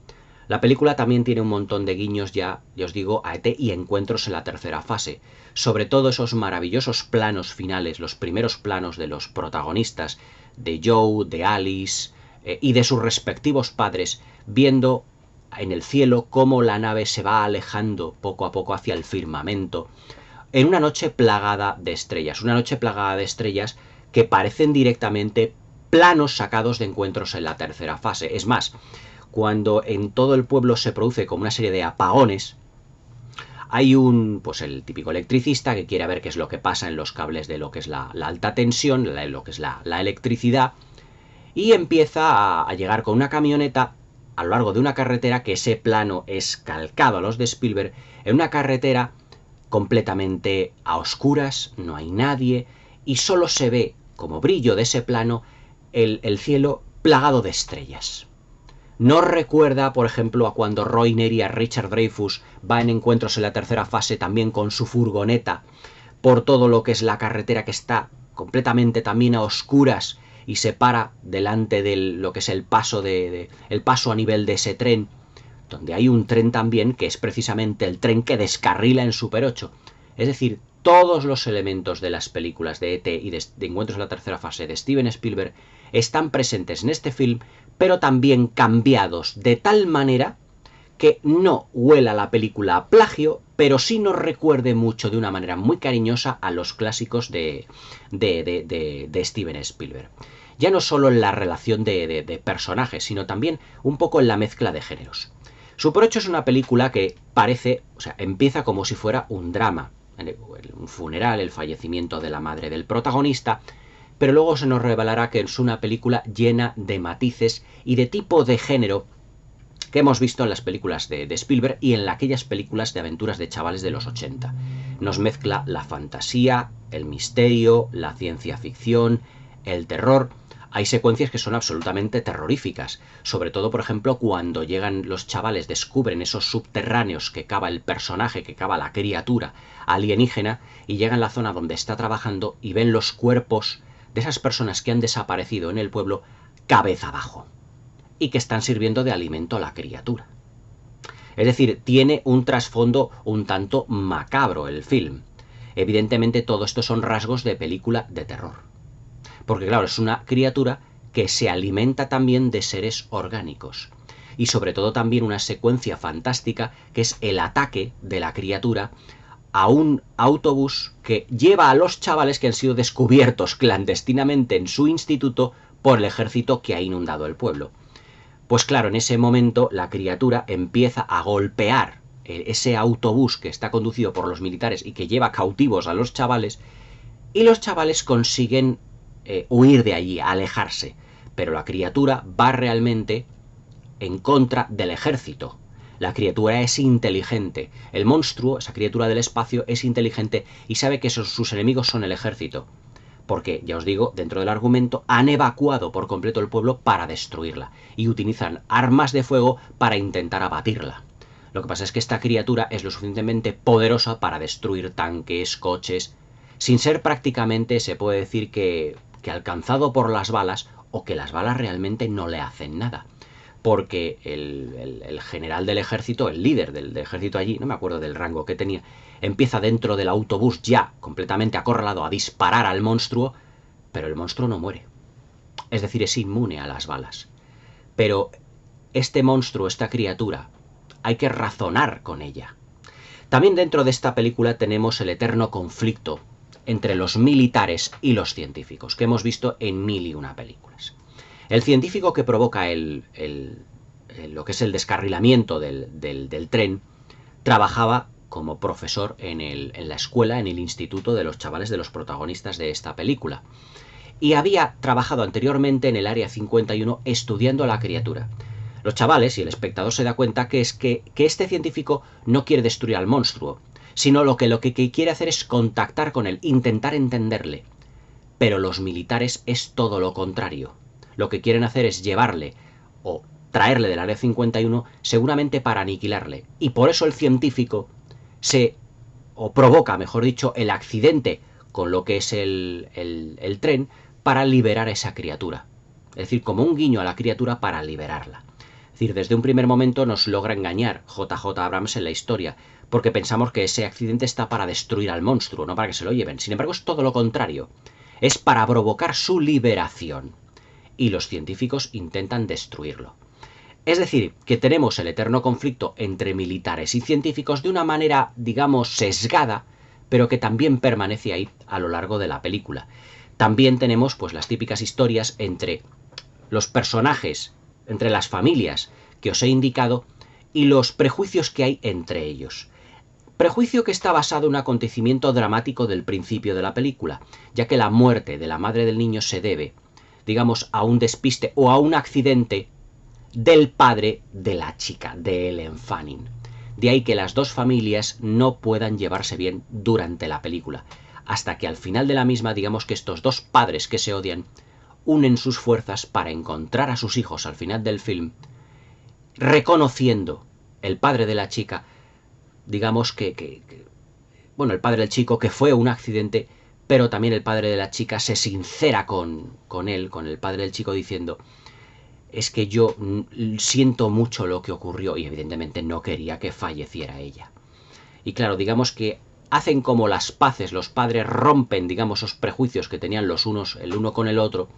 La película también tiene un montón de guiños ya os digo, a E.T. y encuentros en la tercera fase, sobre todo esos maravillosos planos finales, los primeros planos de los protagonistas, de Joe, de Alice y de sus respectivos padres, viendo en el cielo cómo la nave se va alejando poco a poco hacia el firmamento, en una noche plagada de estrellas, que parecen directamente planos sacados de encuentros en la tercera fase. Es más, cuando en todo el pueblo se produce como una serie de apagones, hay el típico electricista que quiere ver qué es lo que pasa en los cables de lo que es la alta tensión, lo que es la electricidad, y empieza a llegar con una camioneta a lo largo de una carretera, que ese plano es calcado a los de Spielberg, en una carretera completamente a oscuras, no hay nadie, y solo se ve como brillo de ese plano el cielo plagado de estrellas. ¿No recuerda, por ejemplo, a cuando Roy Neri, a Richard Dreyfuss, va en encuentros en la tercera fase también con su furgoneta por todo lo que es la carretera, que está completamente también a oscuras, y se para delante de lo que es el paso a nivel de ese tren, donde hay un tren también que es precisamente el tren que descarrila en Super 8? Es decir, todos los elementos de las películas de E.T. y de encuentros en la tercera fase de Steven Spielberg están presentes en este film, pero también cambiados de tal manera que no huela la película a plagio, pero sí nos recuerde mucho de una manera muy cariñosa a los clásicos de Steven Spielberg. Ya no solo en la relación de personajes, sino también un poco en la mezcla de géneros. Super 8 es una película que empieza como si fuera un drama, un funeral, el fallecimiento de la madre del protagonista, pero luego se nos revelará que es una película llena de matices y de tipo de género que hemos visto en las películas de Spielberg y en aquellas películas de aventuras de chavales de los 80. Nos mezcla la fantasía, el misterio, la ciencia ficción, el terror. Hay secuencias que son absolutamente terroríficas, sobre todo, por ejemplo, cuando llegan los chavales, descubren esos subterráneos que cava el personaje, que cava la criatura alienígena, y llegan a la zona donde está trabajando y ven los cuerpos de esas personas que han desaparecido en el pueblo cabeza abajo y que están sirviendo de alimento a la criatura. Es decir, tiene un trasfondo un tanto macabro el film. Evidentemente todo esto son rasgos de película de terror. Porque claro, es una criatura que se alimenta también de seres orgánicos. Y sobre todo también una secuencia fantástica que es el ataque de la criatura a un autobús que lleva a los chavales que han sido descubiertos clandestinamente en su instituto por el ejército que ha inundado el pueblo. Pues claro, en ese momento la criatura empieza a golpear ese autobús que está conducido por los militares y que lleva cautivos a los chavales, y los chavales consiguen huir de allí, alejarse. Pero la criatura va realmente en contra del ejército. La criatura es inteligente. El monstruo, esa criatura del espacio, es inteligente y sabe que sus enemigos son el ejército. Porque, ya os digo, dentro del argumento, han evacuado por completo el pueblo para destruirla. Y utilizan armas de fuego para intentar abatirla. Lo que pasa es que esta criatura es lo suficientemente poderosa para destruir tanques, coches, sin ser prácticamente, se puede decir que alcanzado por las balas, o que las balas realmente no le hacen nada. Porque el general del ejército, el líder del ejército allí, no me acuerdo del rango que tenía, empieza dentro del autobús ya completamente acorralado a disparar al monstruo, pero el monstruo no muere. Es decir, es inmune a las balas. Pero este monstruo, esta criatura, hay que razonar con ella. También dentro de esta película tenemos el eterno conflicto entre los militares y los científicos, que hemos visto en 1001 películas. El científico que provoca lo que es el descarrilamiento del tren trabajaba como profesor en la escuela, en el instituto de los chavales de los protagonistas de esta película. Y había trabajado anteriormente en el Área 51 estudiando a la criatura. Los chavales y el espectador se da cuenta que este científico no quiere destruir al monstruo, sino lo que quiere hacer es contactar con él, intentar entenderle. Pero los militares es todo lo contrario. Lo que quieren hacer es llevarle o traerle del Área 51 seguramente para aniquilarle. Y por eso el científico provoca, mejor dicho, el accidente con lo que es el tren para liberar a esa criatura. Es decir, como un guiño a la criatura para liberarla. Es decir, desde un primer momento nos logra engañar J.J. Abrams en la historia, porque pensamos que ese accidente está para destruir al monstruo, no para que se lo lleven. Sin embargo, es todo lo contrario. Es para provocar su liberación. Y los científicos intentan destruirlo. Es decir, que tenemos el eterno conflicto entre militares y científicos de una manera, digamos, sesgada, pero que también permanece ahí a lo largo de la película. También tenemos pues las típicas historias entre los personajes, entre las familias que os he indicado, y los prejuicios que hay entre ellos. Prejuicio que está basado en un acontecimiento dramático del principio de la película, ya que la muerte de la madre del niño se debe, digamos, a un despiste o a un accidente del padre de la chica, de Ellen Fanning. De ahí que las dos familias no puedan llevarse bien durante la película, hasta que al final de la misma, digamos que estos dos padres que se odian unen sus fuerzas para encontrar a sus hijos al final del film, reconociendo el padre de la chica, digamos bueno, el padre del chico, que fue un accidente, pero también el padre de la chica se sincera con él, con el padre del chico, diciendo: es que yo siento mucho lo que ocurrió y evidentemente no quería que falleciera ella. Y claro, digamos que hacen como las paces, los padres rompen, digamos, esos prejuicios que tenían los unos, el uno con el otro,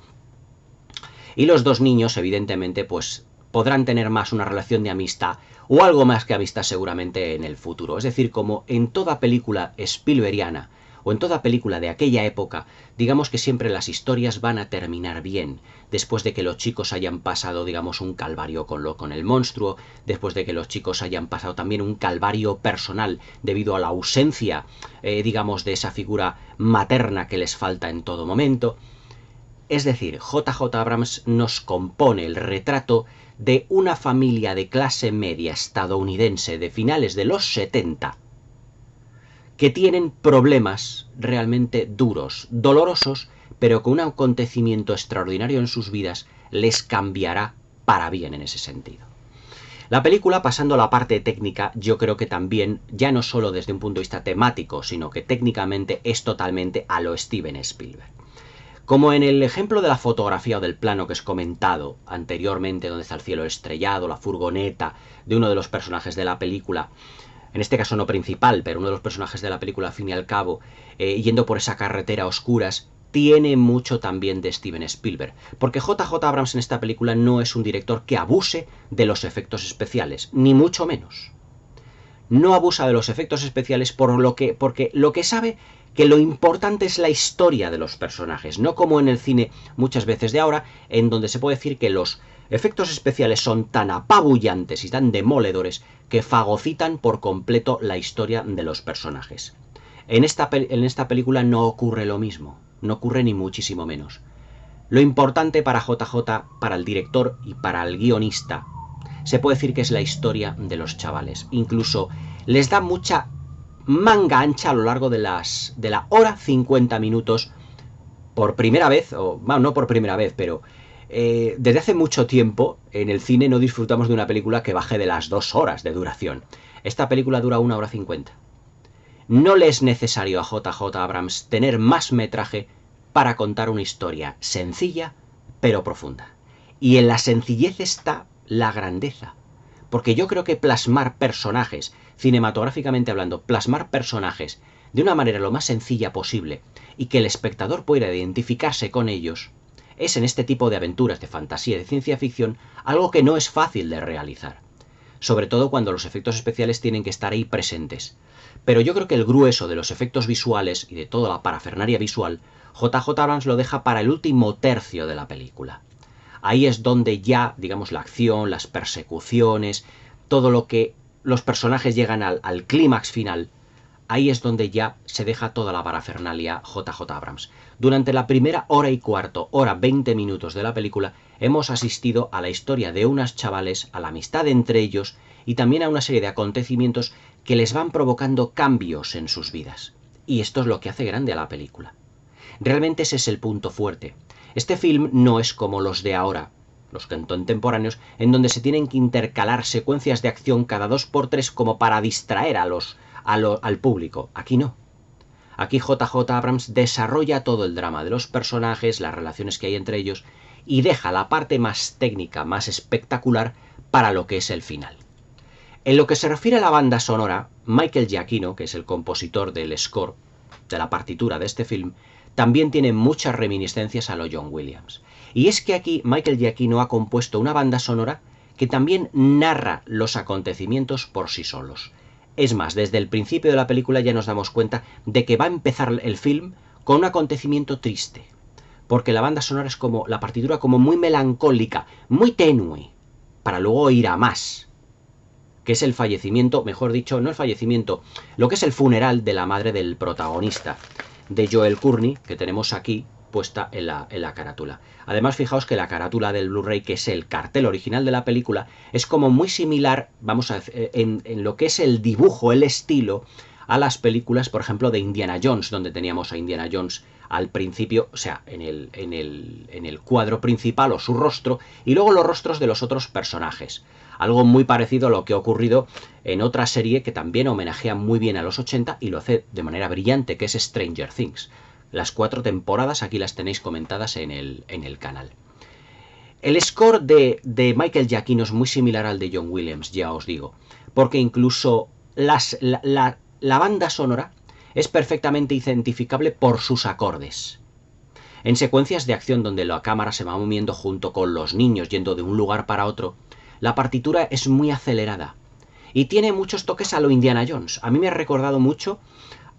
y los dos niños, evidentemente, pues podrán tener más una relación de amistad, o algo más que amistad seguramente en el futuro. Es decir, como en toda película Spielbergiana, o en toda película de aquella época, digamos que siempre las historias van a terminar bien, después de que los chicos hayan pasado, digamos, un calvario con el monstruo, después de que los chicos hayan pasado también un calvario personal debido a la ausencia, digamos, de esa figura materna que les falta en todo momento. Es decir, J.J. Abrams nos compone el retrato de una familia de clase media estadounidense de finales de los 70, que tienen problemas realmente duros, dolorosos, pero con un acontecimiento extraordinario en sus vidas les cambiará para bien en ese sentido. La película, pasando a la parte técnica, yo creo que también, ya no solo desde un punto de vista temático, sino que técnicamente es totalmente a lo Steven Spielberg. Como en el ejemplo de la fotografía o del plano que os he comentado anteriormente, donde está el cielo estrellado, la furgoneta de uno de los personajes de la película, en este caso no principal, pero uno de los personajes de la película al fin y al cabo, yendo por esa carretera a oscuras, tiene mucho también de Steven Spielberg, porque J.J. Abrams en esta película no es un director que abuse de los efectos especiales, ni mucho menos. No abusa de los efectos especiales porque lo que sabe que lo importante es la historia de los personajes, no como en el cine muchas veces de ahora, en donde se puede decir que los efectos especiales son tan apabullantes y tan demoledores que fagocitan por completo la historia de los personajes. En esta película no ocurre lo mismo, no ocurre ni muchísimo menos. Lo importante para JJ, para el director y para el guionista, se puede decir que es la historia de los chavales. Incluso les da mucha manga ancha a lo largo de la hora 50 minutos por primera vez, o bueno, no por primera vez, pero desde hace mucho tiempo en el cine no disfrutamos de una película que baje de las 2 horas de duración. Esta película dura 1 hora 50. No le es necesario a JJ Abrams tener más metraje para contar una historia sencilla pero profunda. Y en la sencillez está la grandeza. Porque yo creo que plasmar personajes, cinematográficamente hablando, plasmar personajes de una manera lo más sencilla posible y que el espectador pueda identificarse con ellos, es en este tipo de aventuras de fantasía y de ciencia ficción algo que no es fácil de realizar. Sobre todo cuando los efectos especiales tienen que estar ahí presentes. Pero yo creo que el grueso de los efectos visuales y de toda la parafernalia visual, JJ Abrams lo deja para el último tercio de la película. Ahí es donde ya, digamos, la acción, las persecuciones, todo lo que los personajes llegan al clímax final, ahí es donde ya se deja toda la parafernalia JJ Abrams. Durante la primera hora y cuarto, hora 20 minutos de la película, hemos asistido a la historia de unos chavales, a la amistad entre ellos y también a una serie de acontecimientos que les van provocando cambios en sus vidas. Y esto es lo que hace grande a la película. Realmente ese es el punto fuerte. Este film no es como los de ahora, los contemporáneos, en donde se tienen que intercalar secuencias de acción cada 2x3 como para distraer al público. Aquí no. Aquí JJ Abrams desarrolla todo el drama de los personajes, las relaciones que hay entre ellos, y deja la parte más técnica, más espectacular, para lo que es el final. En lo que se refiere a la banda sonora, Michael Giacchino, que es el compositor del score, de la partitura de este film, también tiene muchas reminiscencias a lo John Williams. Y es que aquí Michael Giacchino ha compuesto una banda sonora que también narra los acontecimientos por sí solos. Es más, desde el principio de la película ya nos damos cuenta de que va a empezar el film con un acontecimiento triste. Porque la banda sonora es como, la partitura como muy melancólica, muy tenue, para luego ir a más. Que es el fallecimiento, mejor dicho, no el fallecimiento, lo que es el funeral de la madre del protagonista, de Joel Courtney, que tenemos aquí puesta en la carátula. Además, fijaos que la carátula del Blu-ray, que es el cartel original de la película, es como muy similar, vamos a decir, en lo que es el dibujo, el estilo, a las películas, por ejemplo, de Indiana Jones, donde teníamos a Indiana Jones al principio, o sea, en el cuadro principal o su rostro, y luego los rostros de los otros personajes. Algo muy parecido a lo que ha ocurrido en otra serie que también homenajea muy bien a los 80 y lo hace de manera brillante, que es Stranger Things. Las 4 temporadas aquí las tenéis comentadas en el canal. El score de Michael Giacchino es muy similar al de John Williams, ya os digo, porque incluso la banda sonora es perfectamente identificable por sus acordes. En secuencias de acción donde la cámara se va moviendo junto con los niños yendo de un lugar para otro, la partitura es muy acelerada y tiene muchos toques a lo Indiana Jones. A mí me ha recordado mucho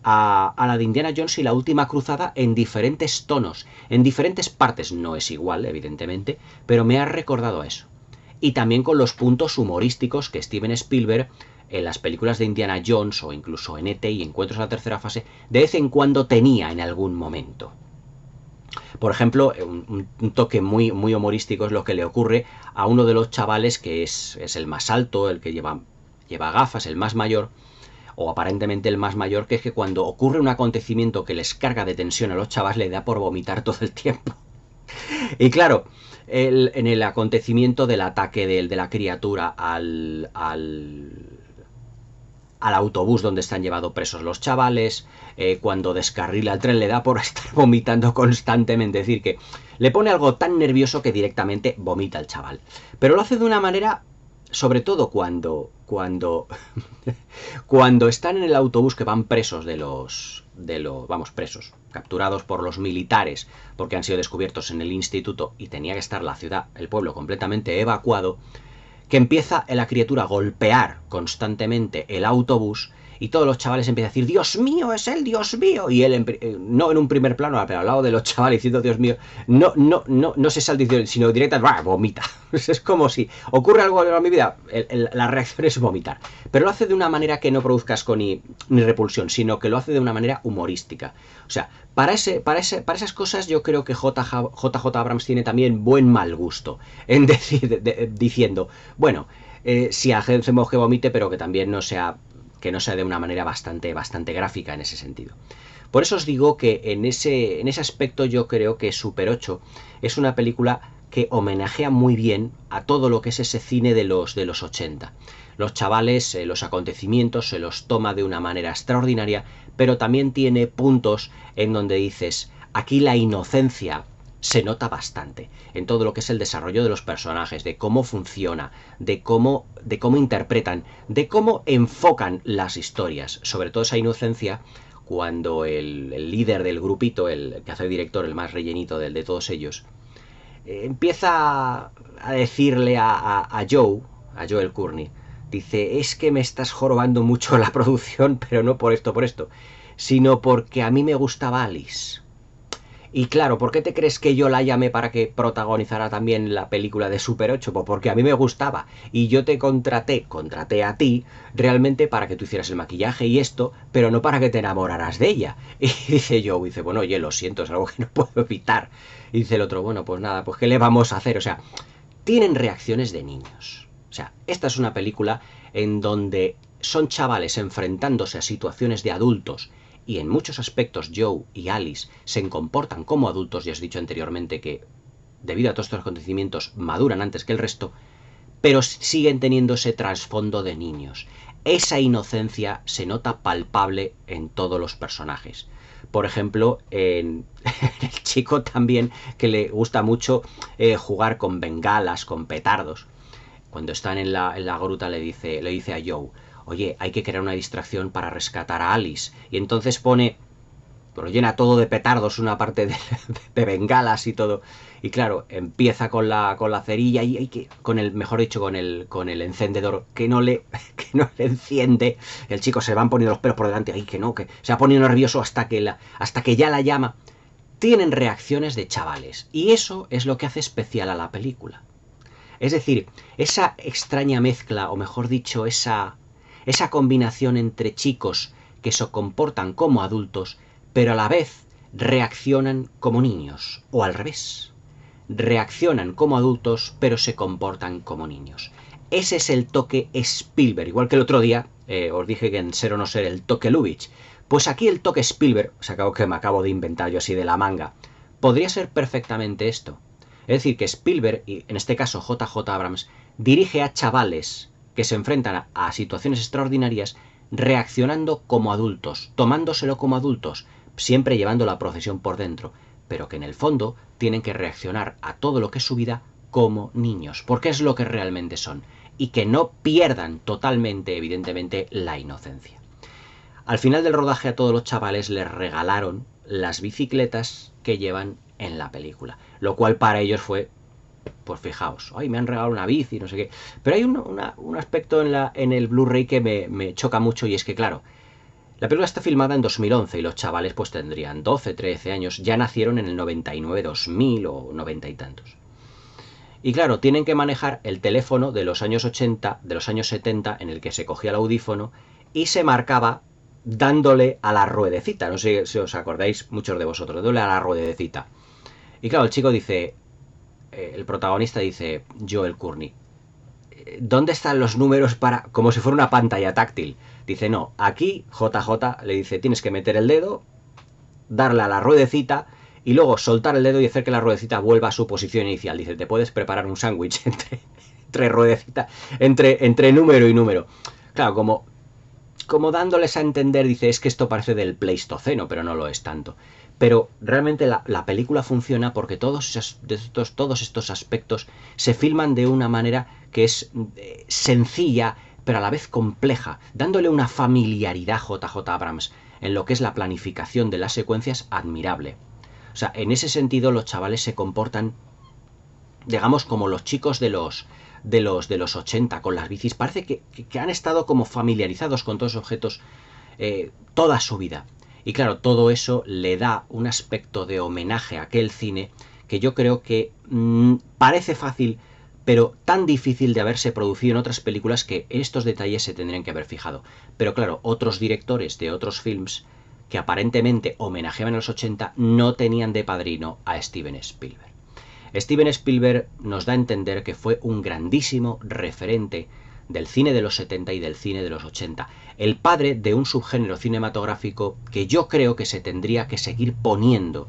a la de Indiana Jones y la última cruzada en diferentes tonos, en diferentes partes. No es igual, evidentemente, pero me ha recordado a eso. Y también con los puntos humorísticos que Steven Spielberg en las películas de Indiana Jones o incluso en E.T. y Encuentros en la Tercera Fase de vez en cuando tenía en algún momento. Por ejemplo, un toque muy humorístico es lo que le ocurre a uno de los chavales que es el más alto, el que lleva gafas, el más mayor, o aparentemente el más mayor, que es que cuando ocurre un acontecimiento que les carga de tensión a los chavales le da por vomitar todo el tiempo. Y claro, en el acontecimiento del ataque de la criatura al autobús donde están llevados presos los chavales, cuando descarrila el tren le da por estar vomitando constantemente, es decir, que le pone algo tan nervioso que directamente vomita el chaval. Pero lo hace de una manera, sobre todo cuando están en el autobús que van presos presos, capturados por los militares porque han sido descubiertos en el instituto y tenía que estar la ciudad, el pueblo completamente evacuado, que empieza la criatura a golpear constantemente el autobús y todos los chavales empiezan a decir, Dios mío, es él, Dios mío, y él, no en un primer plano, pero al lado de los chavales diciendo, Dios mío, no se salta diciendo, sino directamente, vomita. Es como si ocurre algo en mi vida, la reacción es vomitar. Pero lo hace de una manera que no produzca asco ni repulsión, sino que lo hace de una manera humorística. O sea, para esas cosas yo creo que JJ Abrams tiene también buen mal gusto en decir, diciendo, bueno, si hacemos que vomite, pero que también no sea de una manera bastante gráfica en ese sentido. Por eso os digo que en ese aspecto yo creo que Super 8 es una película que homenajea muy bien a todo lo que es ese cine de los 80. Los chavales, los acontecimientos se los toma de una manera extraordinaria, pero también tiene puntos en donde dices, aquí la inocencia se nota bastante en todo lo que es el desarrollo de los personajes, de cómo funciona, de cómo interpretan, de cómo enfocan las historias, sobre todo esa inocencia cuando el líder del grupito, el que hace el director, el más rellenito de todos ellos, empieza a decirle a Joel Courtney, dice, es que me estás jorobando mucho la producción, pero no por esto, sino porque a mí me gustaba Alice. Y claro, ¿por qué te crees que yo la llamé para que protagonizara también la película de Super 8? Pues porque a mí me gustaba y yo te contraté a ti realmente para que tú hicieras el maquillaje y esto, pero no para que te enamoraras de ella. Y dice Joe, dice, bueno, oye, lo siento, es algo que no puedo evitar. Y dice el otro, bueno, pues nada, pues ¿qué le vamos a hacer? O sea, tienen reacciones de niños. O sea, esta es una película en donde son chavales enfrentándose a situaciones de adultos y en muchos aspectos Joe y Alice se comportan como adultos, ya os he dicho anteriormente que debido a todos estos acontecimientos maduran antes que el resto, pero siguen teniendo ese trasfondo de niños. Esa inocencia se nota palpable en todos los personajes. Por ejemplo, en el chico también que le gusta mucho jugar con bengalas, con petardos. Cuando están en la gruta le dice a Joe, oye, hay que crear una distracción para rescatar a Alice. Y entonces lo llena todo de petardos, una parte de bengalas y todo. Y claro, empieza con la cerilla y hay que, mejor dicho, con el encendedor que no le enciende. El chico se van poniendo los pelos por delante, que se va poniendo nervioso hasta que ya la llama. Tienen reacciones de chavales. Y eso es lo que hace especial a la película. Es decir, esa extraña mezcla, o mejor dicho, esa combinación entre chicos que se comportan como adultos, pero a la vez reaccionan como niños, o al revés. Reaccionan como adultos, pero se comportan como niños. Ese es el toque Spielberg, igual que el otro día os dije que en Ser o no ser el toque Lubitsch. Pues aquí el toque Spielberg, que me acabo de inventar yo así de la manga, podría ser perfectamente esto. Es decir, que Spielberg, y en este caso JJ Abrams, dirige a chavales que se enfrentan a situaciones extraordinarias reaccionando como adultos, tomándoselo como adultos, siempre llevando la procesión por dentro, pero que en el fondo tienen que reaccionar a todo lo que es su vida como niños, porque es lo que realmente son, y que no pierdan totalmente, evidentemente, la inocencia. Al final del rodaje a todos los chavales les regalaron las bicicletas que llevan en la película, lo cual para ellos fue, pues fijaos, ay, me han regalado una bici, no sé qué, pero hay un aspecto en el Blu-ray que me choca mucho, y es que claro, la película está filmada en 2011 y los chavales pues tendrían 12, 13 años, ya nacieron en el 99, 2000 o 90 y tantos. Y claro, tienen que manejar el teléfono de los años 80, de los años 70, en el que se cogía el audífono y se marcaba dándole a la ruedecita. No sé si os acordáis, muchos de vosotros, dándole a la ruedecita. Y claro, el chico dice, el protagonista dice, Joel Courtney, ¿dónde están los números para...? Como si fuera una pantalla táctil. Dice, no, aquí JJ le dice, tienes que meter el dedo, darle a la ruedecita y luego soltar el dedo y hacer que la ruedecita vuelva a su posición inicial. Dice, te puedes preparar un sándwich entre ruedecita, entre número y número. Claro, como dándoles a entender, dice, es que esto parece del Pleistoceno, pero no lo es tanto. Pero realmente la película funciona porque todos estos aspectos se filman de una manera que es sencilla, pero a la vez compleja, dándole una familiaridad a JJ Abrams en lo que es la planificación de las secuencias admirable. O sea, en ese sentido los chavales se comportan, digamos, como los chicos de los 80 con las bicis. Parece que han estado como familiarizados con todos los objetos toda su vida. Y claro, todo eso le da un aspecto de homenaje a aquel cine que yo creo que parece fácil, pero tan difícil de haberse producido en otras películas que estos detalles se tendrían que haber fijado. Pero claro, otros directores de otros films que aparentemente homenajeaban a los 80 no tenían de padrino a Steven Spielberg. Steven Spielberg nos da a entender que fue un grandísimo referente del cine de los 70 y del cine de los 80, el padre de un subgénero cinematográfico que yo creo que se tendría que seguir poniendo,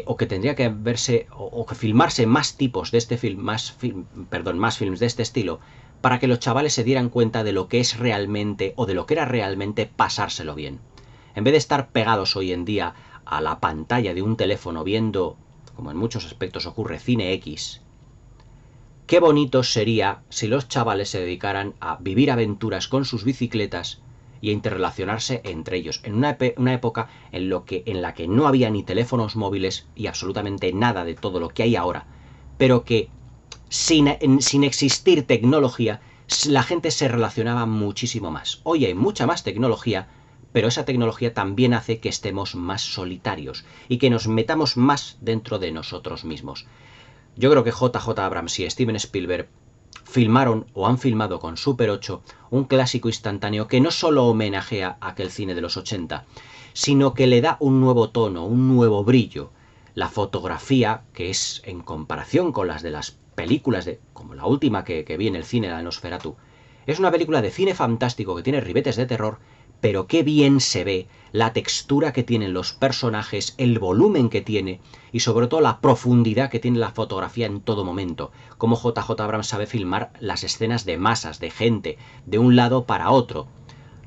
o que tendría que verse, o que filmarse más tipos de este film, más films de este estilo, para que los chavales se dieran cuenta de lo que es realmente, o de lo que era realmente pasárselo bien. En vez de estar pegados hoy en día a la pantalla de un teléfono viendo, como en muchos aspectos ocurre, cine X, qué bonito sería si los chavales se dedicaran a vivir aventuras con sus bicicletas y a interrelacionarse entre ellos, en una época en la que no había ni teléfonos móviles y absolutamente nada de todo lo que hay ahora, pero que sin existir tecnología, la gente se relacionaba muchísimo más. Hoy hay mucha más tecnología, pero esa tecnología también hace que estemos más solitarios y que nos metamos más dentro de nosotros mismos. Yo creo que JJ Abrams y Steven Spielberg filmaron o han filmado con Super 8 un clásico instantáneo que no solo homenajea a aquel cine de los 80, sino que le da un nuevo tono, un nuevo brillo. La fotografía, que es en comparación con las de las películas, como la última que vi en el cine, la Nosferatu, es una película de cine fantástico que tiene ribetes de terror, pero qué bien se ve, la textura que tienen los personajes, el volumen que tiene y sobre todo la profundidad que tiene la fotografía en todo momento. Cómo JJ Abrams sabe filmar las escenas de masas, de gente, de un lado para otro.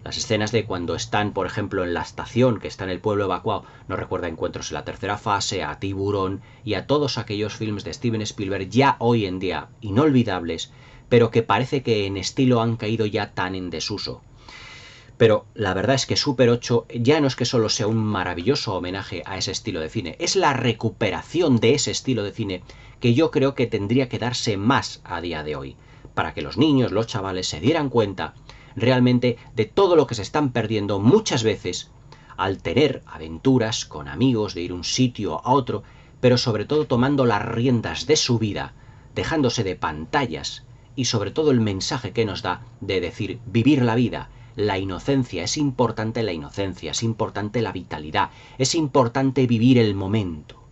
Las escenas de cuando están, por ejemplo, en la estación, que está en el pueblo evacuado, nos recuerda Encuentros en la tercera fase, a Tiburón y a todos aquellos films de Steven Spielberg ya hoy en día inolvidables, pero que parece que en estilo han caído ya tan en desuso. Pero la verdad es que Super 8 ya no es que solo sea un maravilloso homenaje a ese estilo de cine, es la recuperación de ese estilo de cine que yo creo que tendría que darse más a día de hoy, para que los niños, los chavales se dieran cuenta realmente de todo lo que se están perdiendo muchas veces al tener aventuras con amigos, de ir un sitio a otro, pero sobre todo tomando las riendas de su vida, dejándose de pantallas y sobre todo el mensaje que nos da de decir vivir la vida. La inocencia, es importante la inocencia, es importante la vitalidad, es importante vivir el momento.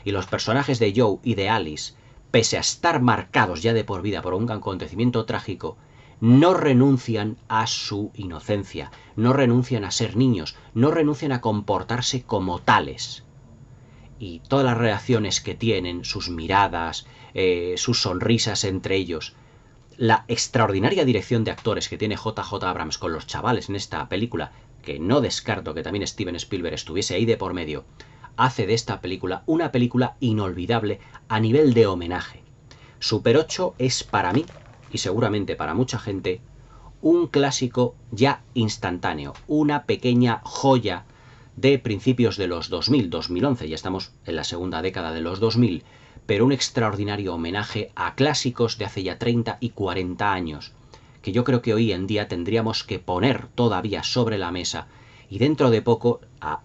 Y los personajes de Joe y de Alice, pese a estar marcados ya de por vida por un acontecimiento trágico, no renuncian a su inocencia, no renuncian a ser niños, no renuncian a comportarse como tales. Y todas las reacciones que tienen, sus miradas, sus sonrisas entre ellos, la extraordinaria dirección de actores que tiene JJ Abrams con los chavales en esta película, que no descarto que también Steven Spielberg estuviese ahí de por medio, hace de esta película una película inolvidable a nivel de homenaje. Super 8 es para mí, y seguramente para mucha gente, un clásico ya instantáneo, una pequeña joya de principios de los 2000, 2011, ya estamos en la segunda década de los 2000, pero un extraordinario homenaje a clásicos de hace ya 30 y 40 años, que yo creo que hoy en día tendríamos que poner todavía sobre la mesa, y dentro de poco, a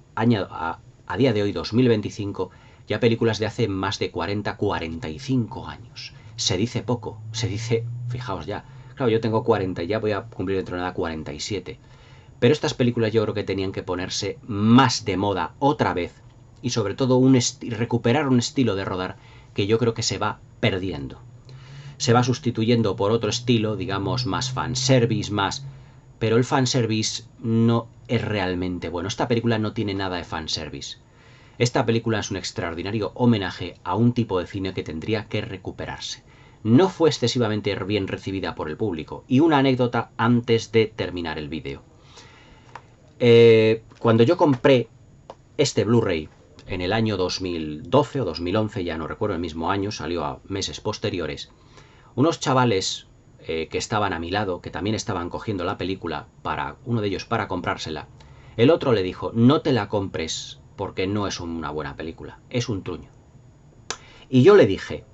día de hoy, 2025, ya películas de hace más de 40, 45 años. Se dice poco, se dice, fijaos ya, claro, yo tengo 40 y ya voy a cumplir dentro de nada 47, pero estas películas yo creo que tenían que ponerse más de moda otra vez, y sobre todo recuperar un estilo de rodar que yo creo que se va perdiendo. Se va sustituyendo por otro estilo, digamos, más fanservice, pero el fanservice no es realmente bueno. Esta película no tiene nada de fanservice. Esta película es un extraordinario homenaje a un tipo de cine que tendría que recuperarse. No fue excesivamente bien recibida por el público. Y una anécdota antes de terminar el vídeo. Cuando yo compré este Blu-ray en el año 2012 o 2011, ya no recuerdo el mismo año, salió a meses posteriores, unos chavales que estaban a mi lado, que también estaban cogiendo la película, uno de ellos para comprársela, el otro le dijo, no te la compres porque no es una buena película, es un truño. Y yo le dije,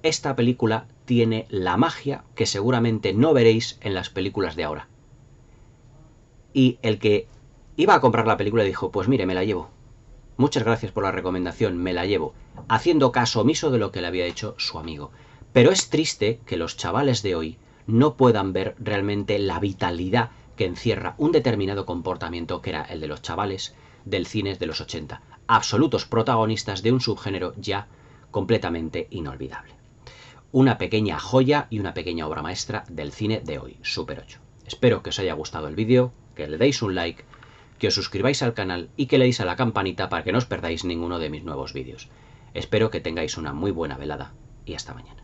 esta película tiene la magia que seguramente no veréis en las películas de ahora. Y el que iba a comprar la película dijo, pues mire, me la llevo. Muchas gracias por la recomendación, me la llevo, haciendo caso omiso de lo que le había dicho su amigo. Pero es triste que los chavales de hoy no puedan ver realmente la vitalidad que encierra un determinado comportamiento que era el de los chavales del cine de los 80, absolutos protagonistas de un subgénero ya completamente inolvidable. Una pequeña joya y una pequeña obra maestra del cine de hoy, Super 8. Espero que os haya gustado el vídeo, que le deis un like, que os suscribáis al canal y que le deis a la campanita para que no os perdáis ninguno de mis nuevos vídeos. Espero que tengáis una muy buena velada y hasta mañana.